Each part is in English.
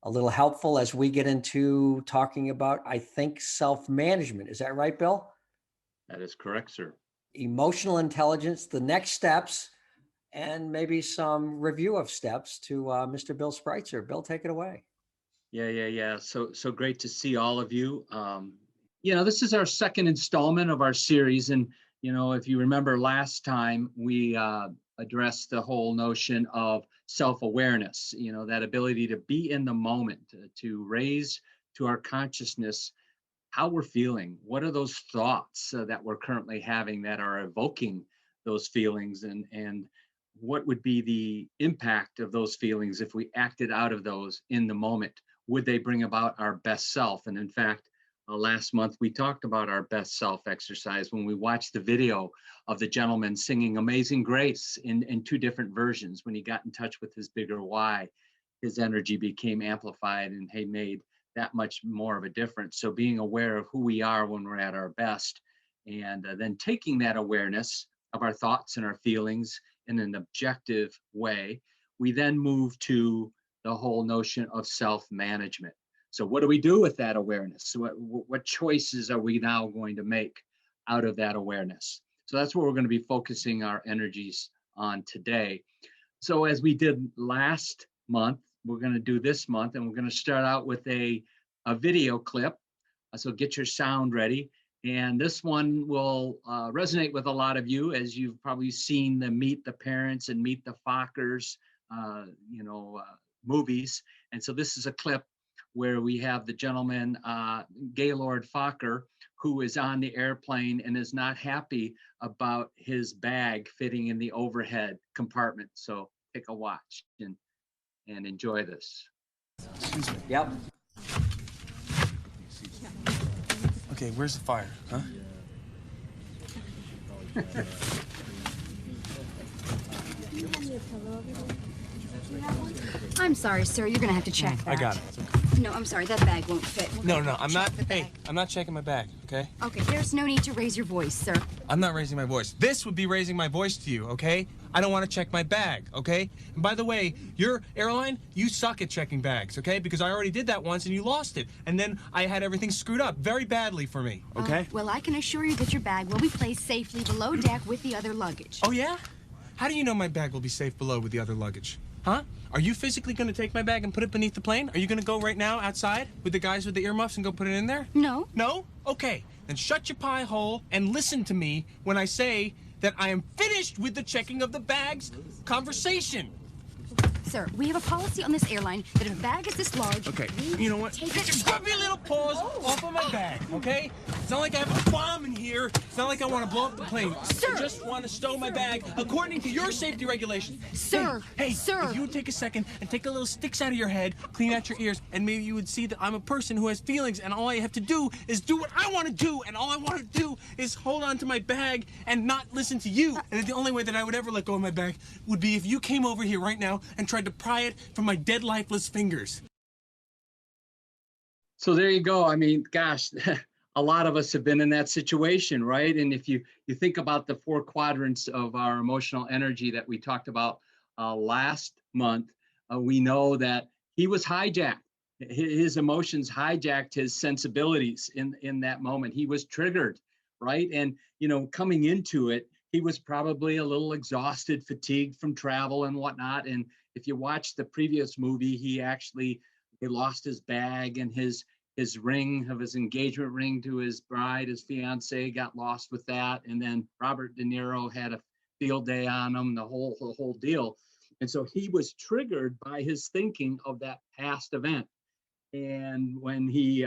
a little helpful as we get into talking about, I think, self-management. Is that right, Bill? That is correct, sir. Emotional intelligence, the next steps, and maybe some review of steps to Mr. Bill Spreitzer. Bill, take it away. Yeah. So great to see all of you. This is our second installment of our series, and if you remember last time, we addressed the whole notion of self-awareness. That ability to be in the moment, to raise to our consciousness how we're feeling. What are those thoughts that we're currently having that are evoking those feelings, and what would be the impact of those feelings if we acted out of those in the moment? Would they bring about our best self? And in fact, last month we talked about our best self exercise when we watched the video of the gentleman singing Amazing Grace in two different versions. When he got in touch with his bigger why, his energy became amplified and he made that much more of a difference. So being aware of who we are when we're at our best, and then taking that awareness of our thoughts and our feelings in an objective way, we then move to the whole notion of self-management. So what do we do with that awareness? So what choices are we now going to make out of that awareness? So that's what we're going to be focusing our energies on today. So as we did last month, we're going to do this month, and we're going to start out with a video clip. So get your sound ready. And this one will resonate with a lot of you, as you've probably seen the Meet the Parents and Meet the Fockers, movies. And so this is a clip where we have the gentleman, Gaylord Fokker, who is on the airplane and is not happy about his bag fitting in the overhead compartment. So take a watch and enjoy this. Excuse me. Yep. Okay, where's the fire, huh? I'm sorry, sir. You're gonna have to check that. I got it. No, I'm sorry. That bag won't fit. No, I'm not. Hey, I'm not checking my bag, okay? Okay, there's no need to raise your voice, sir. I'm not raising my voice. This would be raising my voice to you, okay? I don't want to check my bag, okay? And by the way, your airline, you suck at checking bags, okay? Because I already did that once and you lost it. And then I had everything screwed up very badly for me, okay? Well, I can assure you that your bag will be placed safely below deck with the other luggage. Oh, yeah? How do you know my bag will be safe below with the other luggage? Huh? Are you physically going to take my bag and put it beneath the plane? Are you going to go right now outside with the guys with the earmuffs and go put it in there? No. No? Okay. Then shut your pie hole and listen to me when I say that I am finished with the checking of the bags conversation. Sir, we have a policy on this airline that if a bag is this large... Okay, you know what? Just give me a little pause off of my bag, okay? It's not like I have a bomb in here. It's not like I want to blow up the plane. Sir! I just want to stow my bag according to your safety regulations. Sir! Hey, sir! If you would take a second and take a little sticks out of your head, clean out your ears, and maybe you would see that I'm a person who has feelings, and all I have to do is do what I want to do, and all I want to do is hold on to my bag and not listen to you. And the only way that I would ever let go of my bag would be if you came over here right now and tried to pry it from my dead, lifeless fingers. So there you go. I mean, gosh, a lot of us have been in that situation, right? And if you think about the four quadrants of our emotional energy that we talked about last month, we know that he was hijacked. His emotions hijacked his sensibilities in that moment. He was triggered, right? And, coming into it, he was probably a little exhausted, fatigued from travel and whatnot. And if you watch the previous movie, he lost his bag, and his ring of his engagement ring to his bride, his fiance, got lost with that. And then Robert De Niro had a field day on him, the whole deal. And so he was triggered by his thinking of that past event. And when he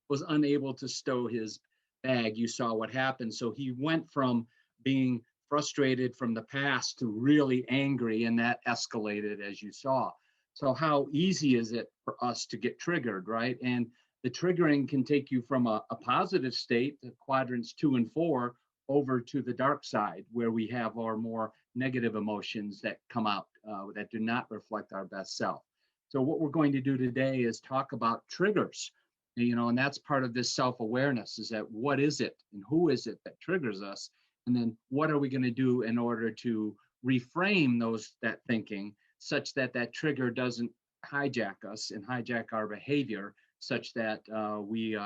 was unable to stow his bag, you saw what happened. So he went from being frustrated from the past to really angry, and that escalated, as you saw. So how easy is it for us to get triggered, right? And the triggering can take you from a positive state, the quadrants 2 and 4, over to the dark side, where we have our more negative emotions that come out that do not reflect our best self. So what we're going to do today is talk about triggers, and that's part of this self-awareness, is that what is it and who is it that triggers us? And then what are we going to do in order to reframe that thinking such that trigger doesn't hijack us and hijack our behavior such that we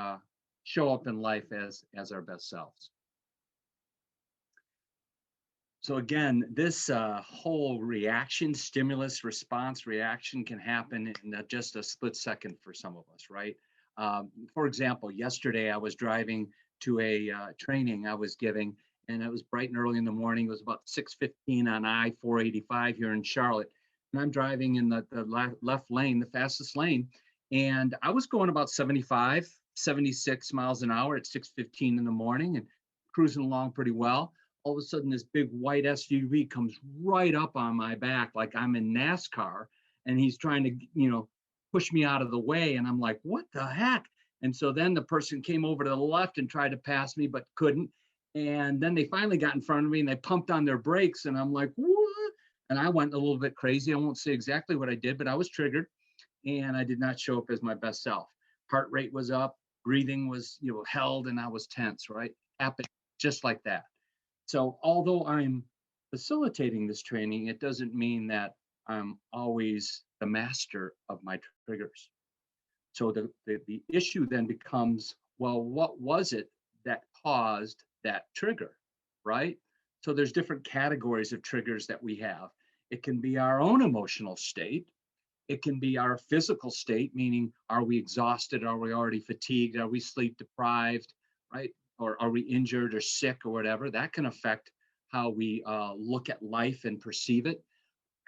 show up in life as our best selves. So again, this whole reaction, stimulus, response, reaction can happen in just a split second for some of us, right? For example, yesterday I was driving to a training I was giving, and it was bright and early in the morning. It was about 6:15 on I-485 here in Charlotte. And I'm driving in the left lane, the fastest lane. And I was going about 75, 76 miles an hour at 6:15 in the morning and cruising along pretty well. All of a sudden, this big white SUV comes right up on my back like I'm in NASCAR, and he's trying to, push me out of the way. And I'm like, what the heck? And so then the person came over to the left and tried to pass me, but couldn't. And then they finally got in front of me and they pumped on their brakes. And I'm like, what? And I went a little bit crazy. I won't say exactly what I did, but I was triggered and I did not show up as my best self. Heart rate was up, breathing was, held, and I was tense, right? Happened just like that. So although I'm facilitating this training, it doesn't mean that I'm always the master of my triggers. So the issue then becomes, well, what was it that caused that trigger, right? So there's different categories of triggers that we have. It can be our own emotional state. It can be our physical state, meaning are we exhausted? Are we already fatigued? Are we sleep deprived, right? Or are we injured or sick or whatever? That can affect how we look at life and perceive it.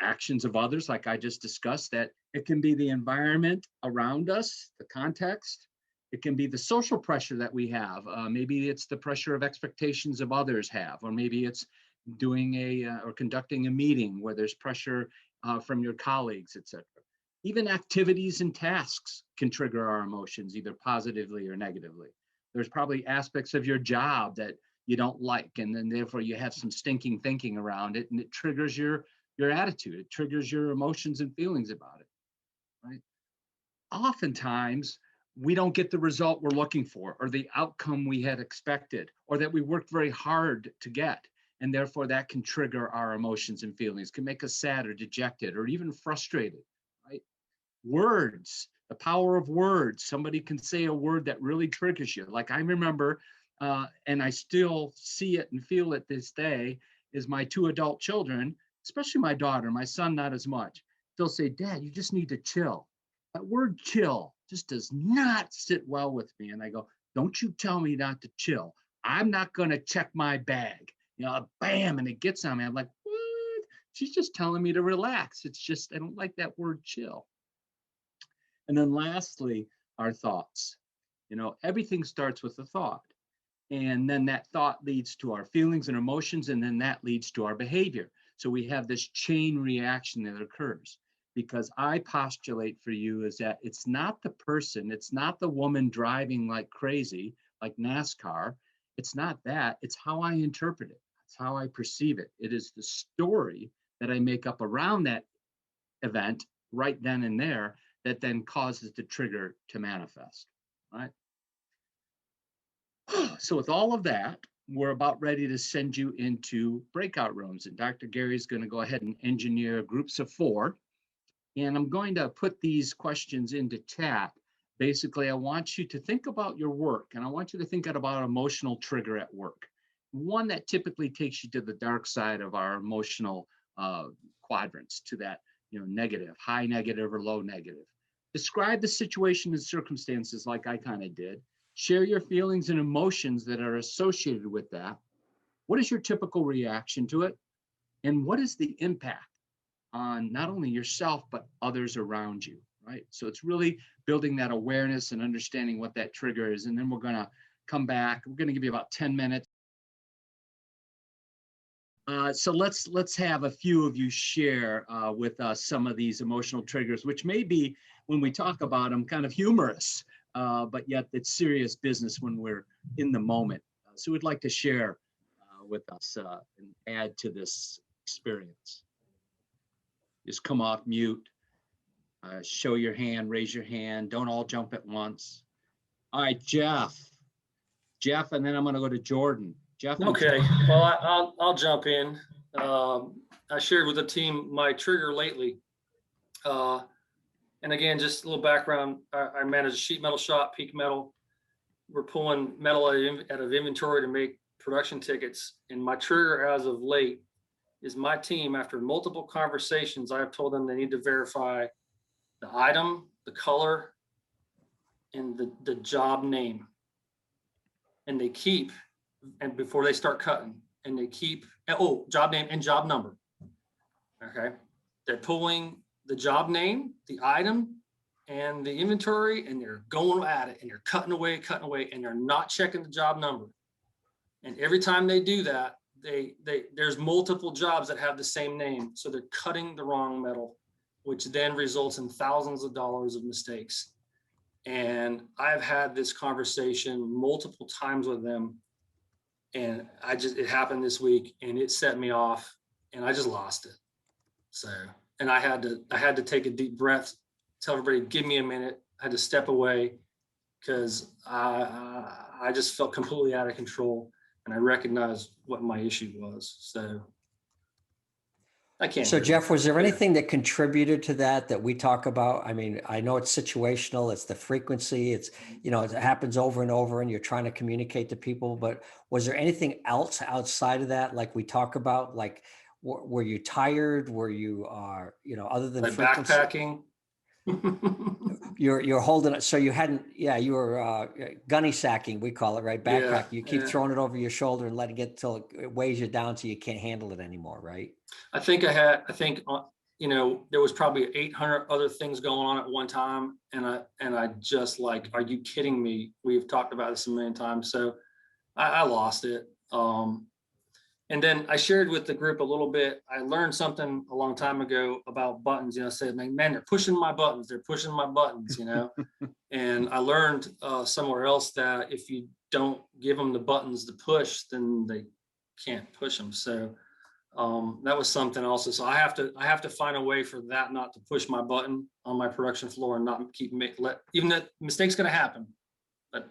Actions of others, like I just discussed, that it can be the environment around us, the context. It can be the social pressure that we have. Maybe it's the pressure of expectations of others have, or maybe it's doing or conducting a meeting where there's pressure from your colleagues, etc. Even activities and tasks can trigger our emotions, either positively or negatively. There's probably aspects of your job that you don't like, and then therefore you have some stinking thinking around it, and it triggers your attitude. It triggers your emotions and feelings about it, right? Oftentimes, we don't get the result we're looking for, or the outcome we had expected, or that we worked very hard to get. And therefore that can trigger our emotions and feelings, can make us sad or dejected or even frustrated, right? Words, the power of words. Somebody can say a word that really triggers you. Like I remember, and I still see it and feel it this day, is my two adult children, especially my daughter, my son not as much. They'll say, Dad, you just need to chill. That word chill just does not sit well with me. And I go, don't you tell me not to chill. I'm not going to check my bag. Bam, and it gets on me. I'm like, what? She's just telling me to relax. It's just, I don't like that word chill. And then lastly, our thoughts. Everything starts with a thought. And then that thought leads to our feelings and emotions, and then that leads to our behavior. So we have this chain reaction that occurs. Because I postulate for you is that it's not the person, it's not the woman driving like crazy, like NASCAR. It's not that, it's how I interpret it. It's how I perceive it. It is the story that I make up around that event right then and there that then causes the trigger to manifest, right? So with all of that, we're about ready to send you into breakout rooms. And Dr. Gary's going to go ahead and engineer groups of 4. And I'm going to put these questions into chat. Basically, I want you to think about your work, and I want you to think about an emotional trigger at work. One that typically takes you to the dark side of our emotional quadrants, to that negative, high negative or low negative. Describe the situation and circumstances like I kind of did. Share your feelings and emotions that are associated with that. What is your typical reaction to it? And what is the impact on not only yourself, but others around you, right? So it's really building that awareness and understanding what that trigger is. And then we're going to come back. We're going to give you about 10 minutes. So let's have a few of you share with us some of these emotional triggers, which may be, when we talk about them, kind of humorous, but yet it's serious business when we're in the moment. So we'd like to share with us and add to this experience. Just come off mute, show your hand, raise your hand. Don't all jump at once. All right, Jeff, and then I'm going to go to Jordan. Jeff. Okay, well, I'll jump in. I shared with the team my trigger lately. And again, just a little background. I manage a sheet metal shop, Peak Metal. We're pulling metal out of inventory to make production tickets. And my trigger as of late is my team, after multiple conversations, I have told them they need to verify the item, the color, and the job name. And they keep, and before they start cutting, and they keep, oh, job name and job number. Okay. They're pulling the job name, the item, and the inventory, and they're going at it, and they're cutting away, and they're not checking the job number. And every time they do that, there's multiple jobs that have the same name. So they're cutting the wrong metal, which then results in thousands of dollars of mistakes. And I've had this conversation multiple times with them. And it happened this week, and it set me off, and I just lost it. So, and I had to take a deep breath, tell everybody, give me a minute. I had to step away because I just felt completely out of control, and I recognized what my issue was. So I can't. So Jeff, was there anything that contributed to that we talk about? I mean, I know it's situational, it's the frequency, it's, it happens over and over and you're trying to communicate to people, but was there anything else outside of that? Like we talk about, like, were you tired? Were you, other than like frequency? backpacking? You're holding it. So you hadn't, you were gunny sacking, we call it, right? Backpack. Yeah, you keep throwing it over your shoulder and letting it till it weighs you down so you can't handle it anymore, right? I think there was probably 800 other things going on at one time. And I just like, are you kidding me? We've talked about this a million times. So I lost it. And then I shared with the group a little bit. I learned something a long time ago about buttons. Said, man, they're pushing my buttons. They're pushing my buttons. And I learned somewhere else that if you don't give them the buttons to push, then they can't push them. So that was something also. So I have to find a way for that not to push my button on my production floor and not even that mistake's going to happen, but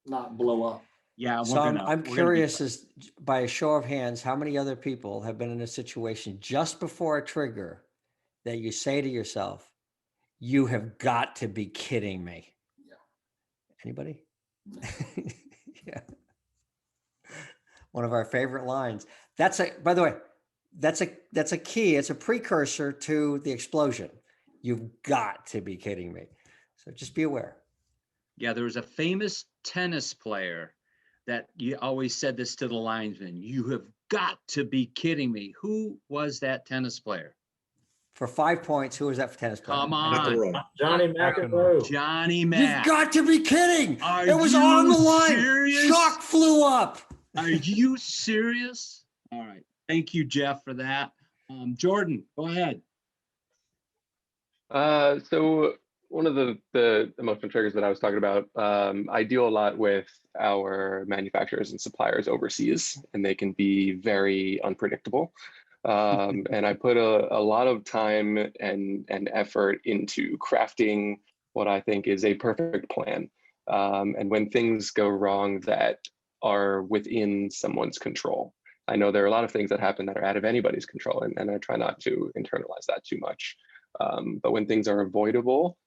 not blow up. Yeah. So I'm curious, as by a show of hands, how many other people have been in a situation just before a trigger that you say to yourself, you have got to be kidding me? Yeah. Anybody? Yeah. One of our favorite lines. By the way, that's a key. It's a precursor to the explosion. You've got to be kidding me. So just be aware. Yeah. There was a famous tennis player that you always said this to the linesman, you have got to be kidding me. Who was that tennis player? For 5 points, who was that for tennis player? Come on. Johnny McEnroe. Johnny Mac. You've got to be kidding. Are it was you on the line. serious? Shock flew up. Are you serious? All right. Thank you, Jeff, for that. Jordan, go ahead. So one of the emotional triggers that I was talking about, I deal a lot with our manufacturers and suppliers overseas, and they can be very unpredictable. And I put a lot of time and effort into crafting what I think is a perfect plan. And when things go wrong that are within someone's control, I know there are a lot of things that happen that are out of anybody's control, and I try not to internalize that too much. But when things are avoidable,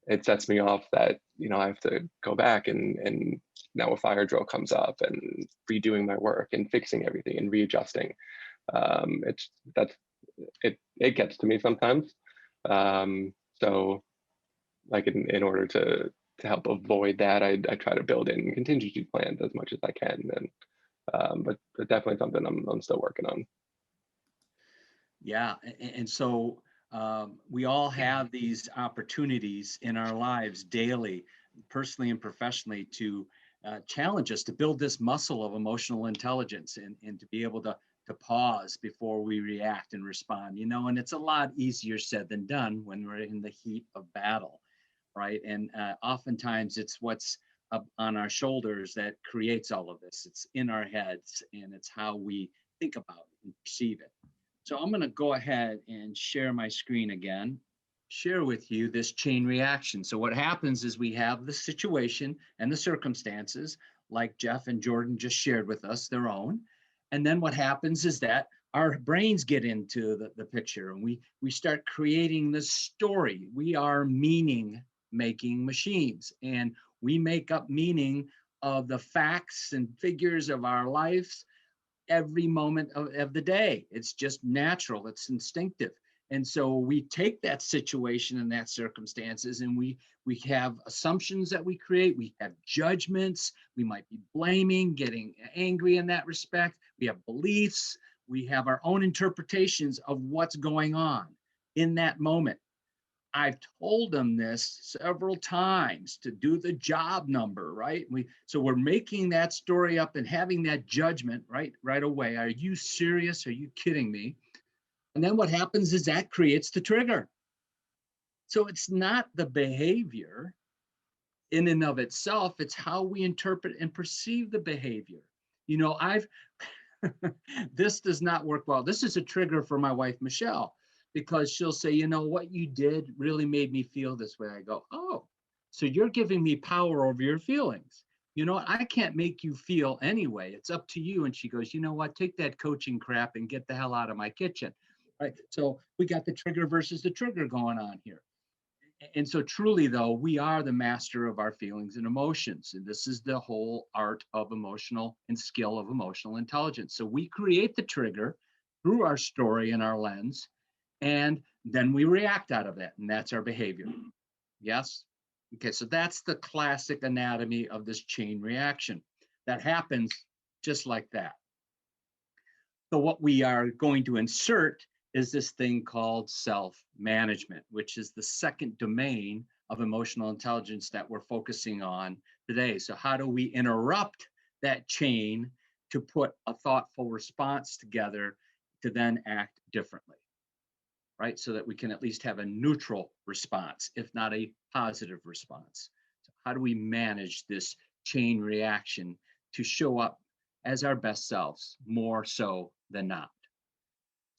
it sets me off that, I have to go back and now a fire drill comes up and redoing my work and fixing everything and readjusting. It gets to me sometimes. So like in order to help avoid that, I try to build in contingency plans as much as I can. And but definitely something I'm still working on. Yeah. And so we all have these opportunities in our lives daily, personally and professionally, to challenge us to build this muscle of emotional intelligence and to be able to pause before we react and respond, and it's a lot easier said than done when we're in the heat of battle, right? And oftentimes it's what's up on our shoulders that creates all of this. It's in our heads, and it's how we think about it and perceive it. So I'm going to go ahead and share my screen again, share with you this chain reaction. So what happens is we have the situation and the circumstances, like Jeff and Jordan just shared with us, their own. And then what happens is that our brains get into the picture, and we start creating this story. We are meaning making machines, and we make up meaning of the facts and figures of our lives every moment of the day. It's just natural, it's instinctive. And so we take that situation and that circumstances, and we have assumptions that we create, we have judgments, we might be blaming, getting angry in that respect, we have beliefs, we have our own interpretations of what's going on in that moment. I've told them this several times to do the job number, right? So we're making that story up and having that judgment right away. Are you serious? Are you kidding me? And then what happens is that creates the trigger. So it's not the behavior in and of itself, it's how we interpret and perceive the behavior. You know, this does not work well. This is a trigger for my wife, Michelle, because she'll say, you know, what you did really made me feel this way. I go, oh, so you're giving me power over your feelings. You know what? I can't make you feel anyway. It's up to you. And she goes, you know what? Take that coaching crap and get the hell out of my kitchen. Right. So we got the trigger versus the trigger going on here. And so truly, though, we are the master of our feelings and emotions. And this is the whole art of emotional and skill of emotional intelligence. So we create the trigger through our story and our lens, and then we react out of that. And that's our behavior. Yes? Okay, so that's the classic anatomy of this chain reaction that happens just like that. So what we are going to insert is this thing called self-management, which is the second domain of emotional intelligence that we're focusing on today. So how do we interrupt that chain to put a thoughtful response together to then act differently, right? So that we can at least have a neutral response, if not a positive response. So how do we manage this chain reaction to show up as our best selves more so than not?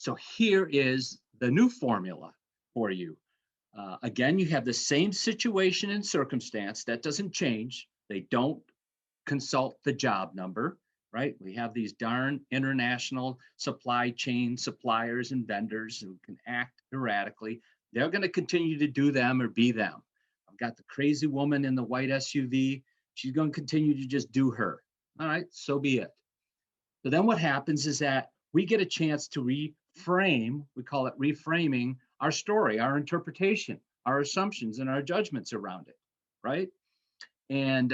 So here is the new formula for you. Again, you have the same situation and circumstance. That doesn't change. They don't consult the job number, right? We have these darn international supply chain suppliers and vendors who can act erratically. They're going to continue to do them or be them. I've got the crazy woman in the white SUV. She's going to continue to just do her. All right, so be it. So then what happens is that we get a chance to reframe, we call it reframing, our story, our interpretation, our assumptions, and our judgments around it, right? And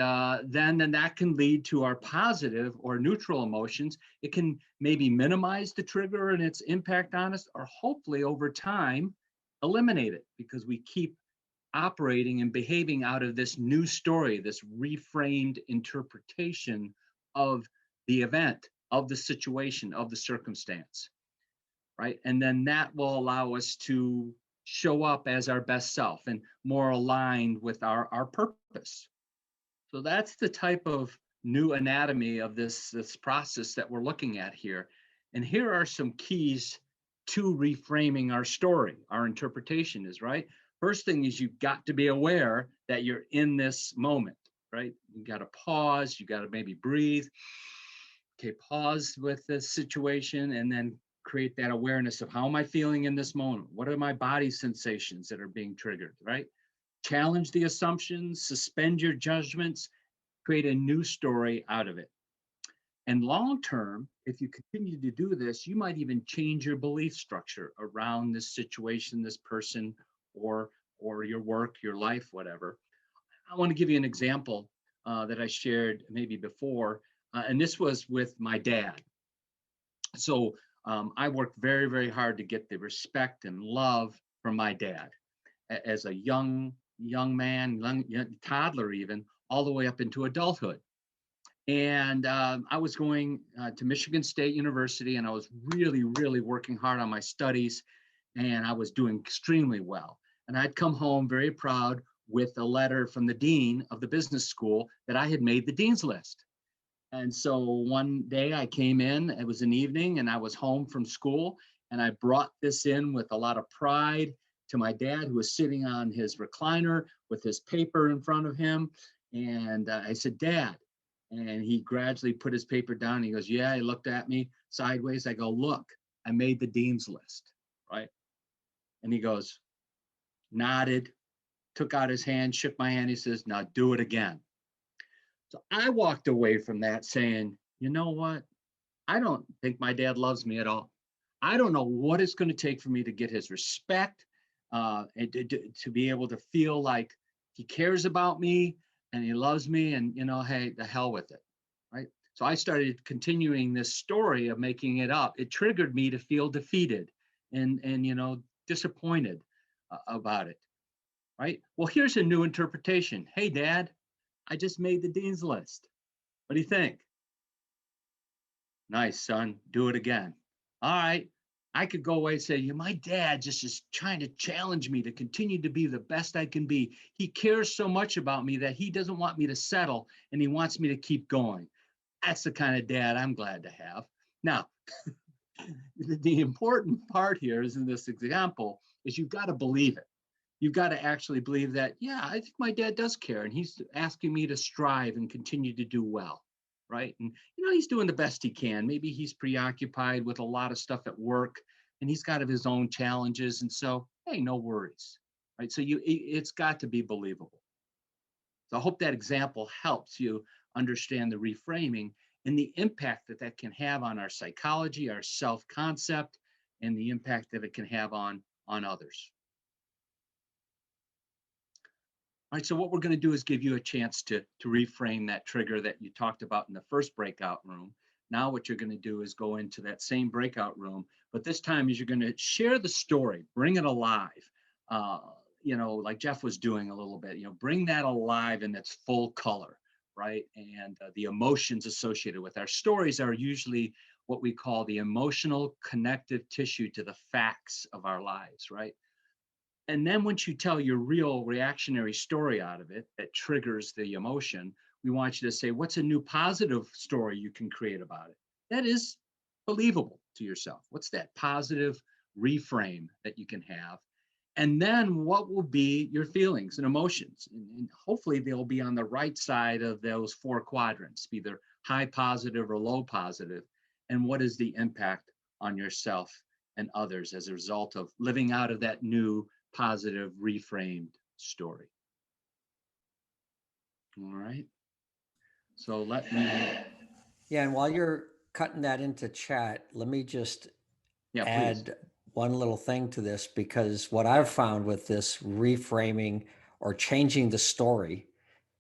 then that can lead to our positive or neutral emotions. It can maybe minimize the trigger and its impact on us, or hopefully over time, eliminate it, because we keep operating and behaving out of this new story, this reframed interpretation of the event, of the situation, of the circumstance, right? And then that will allow us to show up as our best self and more aligned with our purpose. So that's the type of new anatomy of this process that we're looking at here. And here are some keys to reframing our story, our interpretation is, right? First thing is you've got to be aware that you're in this moment, right? You got to pause, you got to maybe breathe. Okay, pause with this situation and then create that awareness of how am I feeling in this moment? What are my body sensations that are being triggered, right? Challenge the assumptions, suspend your judgments, create a new story out of it. And long term, if you continue to do this, you might even change your belief structure around this situation, this person, or your work, your life, whatever. I want to give you an example that I shared maybe before, and this was with my dad. So I worked very, very hard to get the respect and love from my dad as a young man, young toddler even, all the way up into adulthood. And I was going to Michigan State University, and I was really, really working hard on my studies, and I was doing extremely well. And I'd come home very proud with a letter from the dean of the business school that I had made the dean's list. And so one day I came in, it was an evening, and I was home from school, and I brought this in with a lot of pride to my dad, who was sitting on his recliner with his paper in front of him. And I said, Dad, and he gradually put his paper down. He goes, yeah, he looked at me sideways. I go, look, I made the dean's list, right? And he goes, nodded, took out his hand, shook my hand. He says, now do it again. So I walked away from that saying, you know what? I don't think my dad loves me at all. I don't know what it's going to take for me to get his respect, and to be able to feel like he cares about me and he loves me, and, you know, hey, the hell with it, right? So I started continuing this story of making it up. It triggered me to feel defeated and you know, disappointed about it, right? Well, here's a new interpretation. Hey, Dad, I just made the dean's list. What do you think? Nice, son. Do it again. All right. I could go away and say, my dad just is trying to challenge me to continue to be the best I can be. He cares so much about me that he doesn't want me to settle and he wants me to keep going. That's the kind of dad I'm glad to have. Now, the important part here is in this example is you've got to believe it. You've got to actually believe that, yeah, I think my dad does care and he's asking me to strive and continue to do well, right? And, you know, he's doing the best he can. Maybe he's preoccupied with a lot of stuff at work and he's got his own challenges. And so, hey, no worries, right? So it's got to be believable. So I hope that example helps you understand the reframing and the impact that that can have on our psychology, our self-concept, and the impact that it can have on others. All right, so what we're going to do is give you a chance to reframe that trigger that you talked about in the first breakout room. Now what you're going to do is go into that same breakout room, but this time is you're going to share the story, bring it alive. You know, like Jeff was doing a little bit, you know, bring that alive in its full color, right? And the emotions associated with our stories are usually what we call the emotional connective tissue to the facts of our lives, right? And then once you tell your real reactionary story out of it that triggers the emotion, we want you to say, what's a new positive story you can create about it? That is believable to yourself. What's that positive reframe that you can have? And then what will be your feelings and emotions? And hopefully they'll be on the right side of those four quadrants, either high positive or low positive. And what is the impact on yourself and others as a result of living out of that new positive reframed story? All right. So let me. Yeah, and while you're cutting that into chat, let me just add one little thing to this, because what I've found with this reframing or changing the story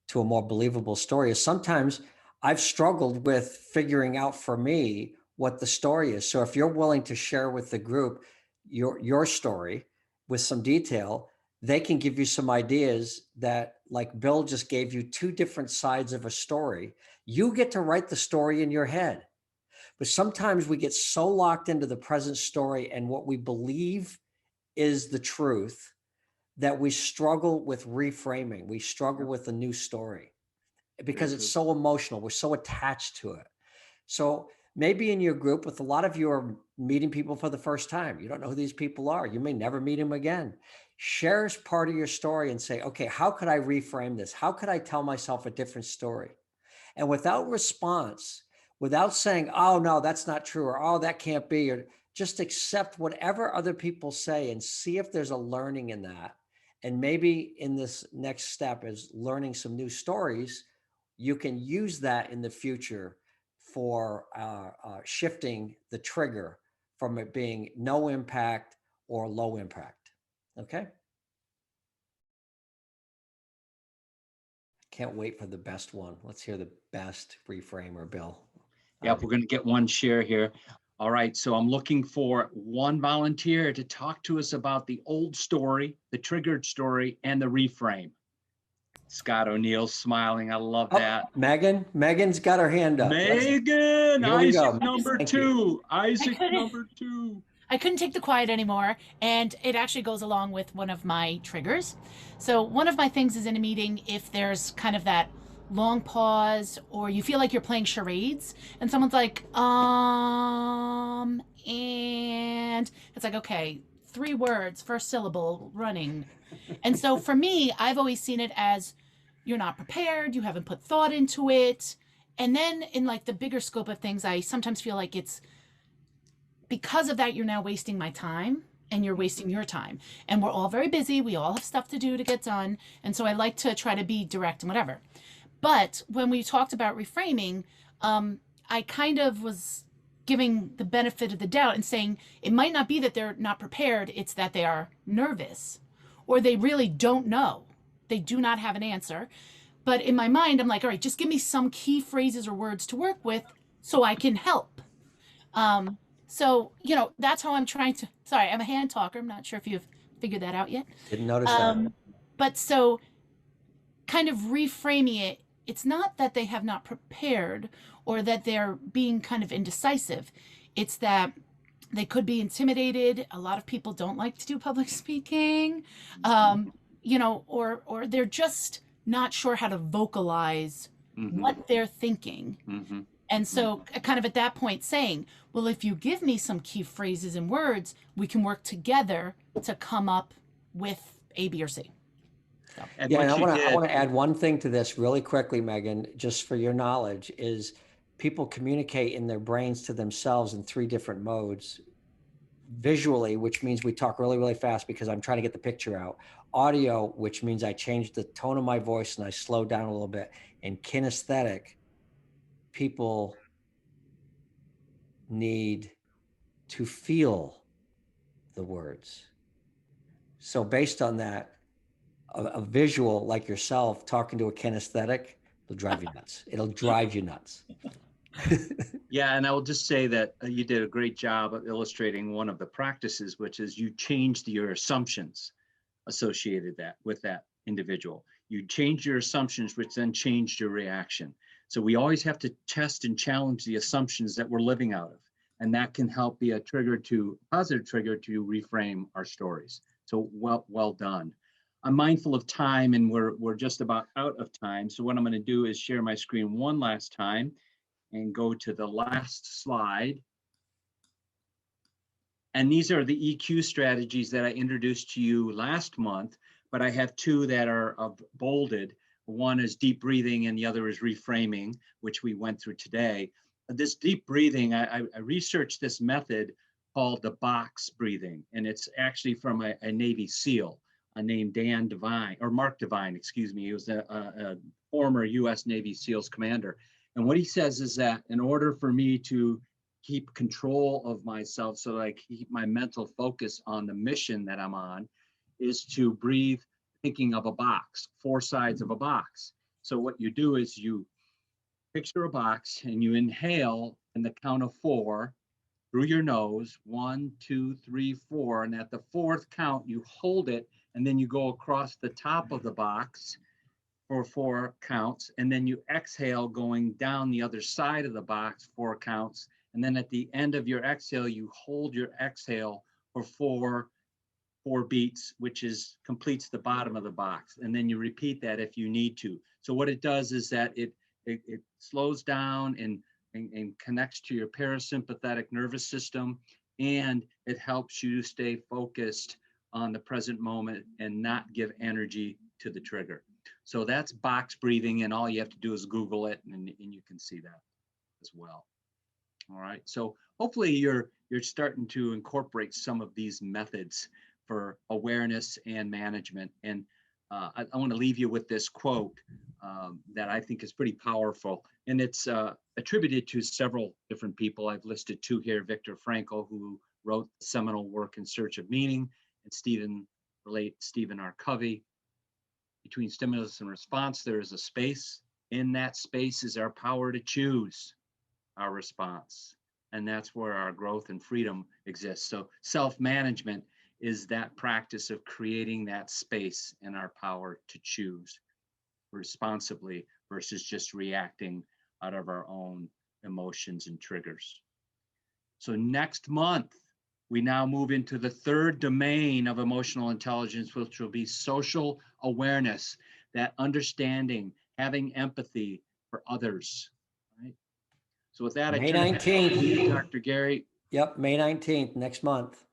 to a more believable story is sometimes I've struggled with figuring out for me what the story is. So if you're willing to share with the group your story with some detail, they can give you some ideas that, like Bill just gave you, two different sides of a story. You get to write the story in your head. But sometimes we get so locked into the present story and what we believe is the truth that we struggle with reframing. We struggle with a new story because it's so emotional. We're so attached to it. So maybe in your group, with a lot of you are meeting people for the first time. You don't know who these people are. You may never meet them again. Share as part of your story and say, okay, how could I reframe this? How could I tell myself a different story? And without response, without saying, oh, no, that's not true, or oh, that can't be, or just accept whatever other people say and see if there's a learning in that. And maybe in this next step is learning some new stories, you can use that in the future for shifting the trigger from it being no impact or low impact. Okay. Can't wait for the best one. Let's hear the best reframer, Bill. Yep, we're going to get one share here. All right, so I'm looking for one volunteer to talk to us about the old story, the triggered story, and the reframe. Scott O'Neill's smiling. I love that. Megan's got her hand up. Megan, Isaac number two. Isaac number two. I couldn't take the quiet anymore, and it actually goes along with one of my triggers. So one of my things is in a meeting, if there's kind of that long pause or you feel like you're playing charades and someone's like, and it's like, okay, 3 words, first syllable, running. And so for me, I've always seen it as you're not prepared, you haven't put thought into it. And then in like the bigger scope of things, I sometimes feel like it's because of that, you're now wasting my time and you're wasting your time. And we're all very busy. We all have stuff to do to get done. And so I like to try to be direct and whatever. But when we talked about reframing, I kind of was giving the benefit of the doubt and saying it might not be that they're not prepared, it's that they are nervous or they really don't know. They do not have an answer. But in my mind, I'm like, all right, just give me some key phrases or words to work with so I can help. So, you know, that's how I'm trying to, sorry, I'm a hand talker. I'm not sure if you've figured that out yet. Didn't notice that. But so kind of reframing it, it's not that they have not prepared or that they're being kind of indecisive. It's that they could be intimidated. A lot of people don't like to do public speaking, you know, or they're just not sure how to vocalize what they're thinking. And so kind of at that point saying, well, if you give me some key phrases and words, we can work together to come up with A, B, or C. So. And Yeah, what and you I did- want to add one thing to this really quickly, Megan, just for your knowledge, is people communicate in their brains to themselves in 3 different modes. Visually, which means we talk really, really fast because I'm trying to get the picture out. Audio, which means I change the tone of my voice and I slow down a little bit. And kinesthetic, people need to feel the words. So based on that, a visual like yourself talking to a kinesthetic will drive you nuts. It'll drive you nuts. Yeah, and I will just say that you did a great job of illustrating one of the practices, which is you changed your assumptions associated with that individual. You changed your assumptions, which then changed your reaction. So we always have to test and challenge the assumptions that we're living out of. And that can help be a positive trigger to reframe our stories. So well done. I'm mindful of time and we're just about out of time. So what I'm going to do is share my screen one last time and go to the last slide. And these are the EQ strategies that I introduced to you last month, but I have 2 that are bolded. One is deep breathing and the other is reframing, which we went through today. This deep breathing, I researched this method called the box breathing, and it's actually from a Navy SEAL named Mark Devine, excuse me. He was a former US Navy SEALs commander. And what he says is that in order for me to keep control of myself so that I keep my mental focus on the mission that I'm on, is to breathe thinking of a box, 4 sides of a box. So what you do is you picture a box and you inhale in the count of 4 through your nose, 1, 2, 3, 4. And at the 4th count, you hold it and then you go across the top of the box for 4 counts, and then you exhale going down the other side of the box 4 counts, and then at the end of your exhale you hold your exhale for 4 beats, which completes the bottom of the box, and then you repeat that if you need to. So what it does is that it slows down and connects to your parasympathetic nervous system, and it helps you stay focused on the present moment and not give energy to the trigger. So that's box breathing, and all you have to do is Google it, and you can see that as well. All right, so hopefully you're starting to incorporate some of these methods for awareness and management. And I want to leave you with this quote that I think is pretty powerful, and it's attributed to several different people. I've listed 2 here: Viktor Frankl, who wrote the seminal work In Search of Meaning, and Stephen R. Covey. Between stimulus and response, there is a space. In that space is our power to choose our response. And that's where our growth and freedom exists. So self-management is that practice of creating that space and our power to choose responsibly versus just reacting out of our own emotions and triggers. So next month, we now move into the 3rd domain of emotional intelligence, which will be social awareness, that understanding, having empathy for others. Right? So with that, May I turn it back to 19th. you, Dr. Gary. Yep, May 19th, next month.